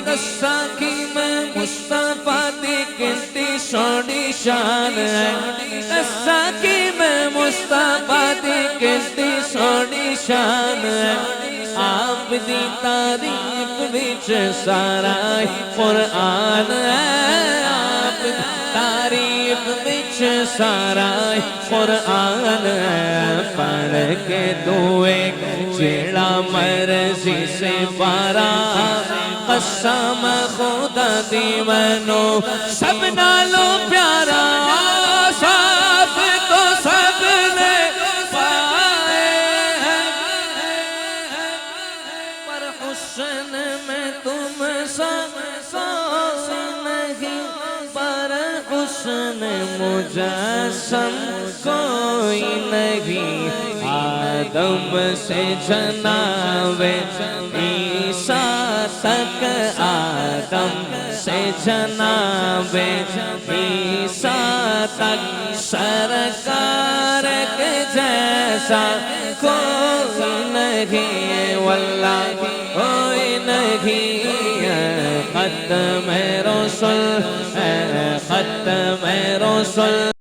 قصہ کی میں مصطفیٰ دی کتنی سونی شان ہے قصہ کی میں مصطفیٰ دی کتنی سونی شان ہے آپ دی تعریف وچ سارا قرآن ہے آپ دی تعریف وچ سارا قرآن ہے پڑھ کے دوئے جیڑا مرضی سے پارا قسم خدا دی منو سب نالو پیارا صاف تو سب نے پائے پر حسن میں تم سب نہیں پر حسن مجسم کوئی نہیں آدم سے جناب عیسیٰ تک آدم سے جناب عیسیٰ تک سرکار کے جیسا کوئی نہیں واللہ کوئی نہیں ختم رسول ختم رسول